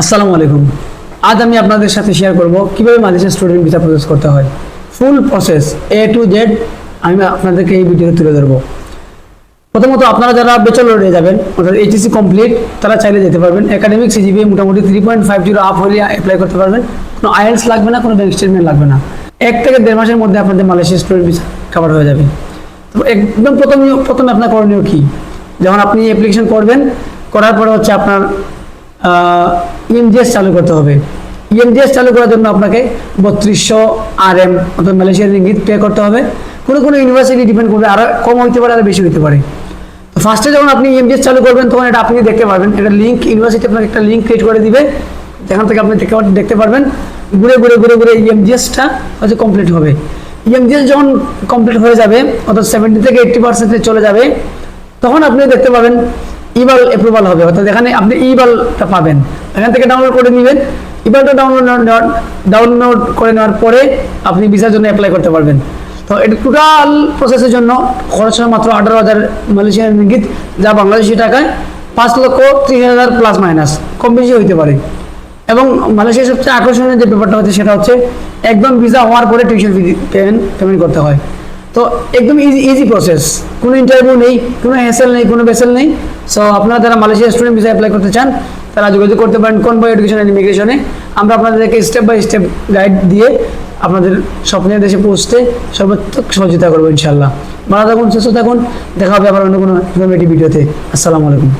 আসসালামু আলাইকুম। আজ আমি আপনাদের সাথে শেয়ার করব কিভাবে মালয়েশিয়া স্টুডেন্ট ভিসা প্রসেস করতে হয়। ফুল প্রসেস A to Z আমি আপনাদেরকে এই ভিডিওতে তুলে ধরবো। প্রথমত আপনারা যারা ব্যাচেলরে যাবেন অর্থাৎ এইচএসসি কমপ্লিট তারা চাইলে যেতে পারবেন। একাডেমিক সিজিপিএ মোটামুটি 3.50 আপ হলে অ্যাপ্লাই করতে পারবেন। কোনো আইএলটিএস লাগবে না, কোনো ব্যাংক স্টেটমেন্ট লাগবে না। 1 থেকে 1.5 মাসের মধ্যে আপনাদের মালয়েশিয়া স্টুডেন্ট ভিসা কভার হয়ে যাবে। তো একদম প্রথমে আপনার করণীয় কি, যখন আপনি অ্যাপ্লিকেশন করবেন, করার পরে হচ্ছে আপনার ইএমজিএস চালু করতে হবে। ইএমজিএস চালু করার জন্য আপনাকে 3200 RM অর্থাৎ মালয়েশিয়ার রিঙ্গিত পে করতে হবে। কোনো কোনো ইউনিভার্সিটি ডিপেন্ড করবে, আরও কম হতে পারে, আরও বেশি হতে পারে। তো ফার্স্টে যখন আপনি ইএমজিএস চালু করবেন তখন এটা আপনি দেখতে পারবেন, এটা লিঙ্ক ইউনিভার্সিটি আপনাকে একটা লিঙ্ক ক্রিয়েট করে দিবে, যেখান থেকে আপনি দেখতে পারবেন ঘুরে ঘুরে ঘুরে ঘুরে ইএমজিএসটা হচ্ছে কমপ্লিট হবে। ইএমজিএস যখন কমপ্লিট হয়ে যাবে অর্থাৎ 70 থেকে 80% চলে যাবে, তখন আপনি দেখতে পাবেন ইবাল অ্যাপ্রুভাল হবে, অর্থাৎ এখানে আপনি ইবালটা পাবেন, এখান থেকে ডাউনলোড করে নেবেন। ইবালটা ডাউনলোড করে নেওয়ার পরে আপনি ভিসার জন্য অ্যাপ্লাই করতে পারবেন। তো এটা টোটাল প্রসেসের জন্য খরচ হয় মাত্র 18,000 মালয়েশিয়ান রিঙ্গিত, যা বাংলাদেশি টাকায় 5,30,000 প্লাস মাইনাস, কম বেশি হইতে পারে। এবং মালয়েশিয়ার সবচেয়ে আকর্ষণীয় যে ব্যাপারটা হচ্ছে সেটা হচ্ছে একদম ভিসা হওয়ার পরে টিউশন ফি পেমেন্ট করতে হয়। তো একদম ইজি প্রসেস, কোনো ইন্টারভিউ নেই, কোনো হ্যাসেল নেই, কোনো বেসেল নেই। সো আপনারা যারা মালয়েশিয়া স্টুডেন্ট ভিসা অ্যাপ্লাই করতে চান তারা যোগাযোগ করতে পারেন কনভয় এডুকেশন অ্যান্ড ইমিগ্রেশনে। আমরা আপনাদেরকে স্টেপ বাই স্টেপ গাইড দিয়ে আপনাদের স্বপ্নের দেশে পৌঁছতে সর্বাত্মক সহযোগিতা করবো ইনশাআল্লাহ। ভালো থাকুন, সুস্থ থাকুন, দেখা হবে আবার অন্য কোনো ইনফরমেটিভ ভিডিওতে। আসসালামু আলাইকুম।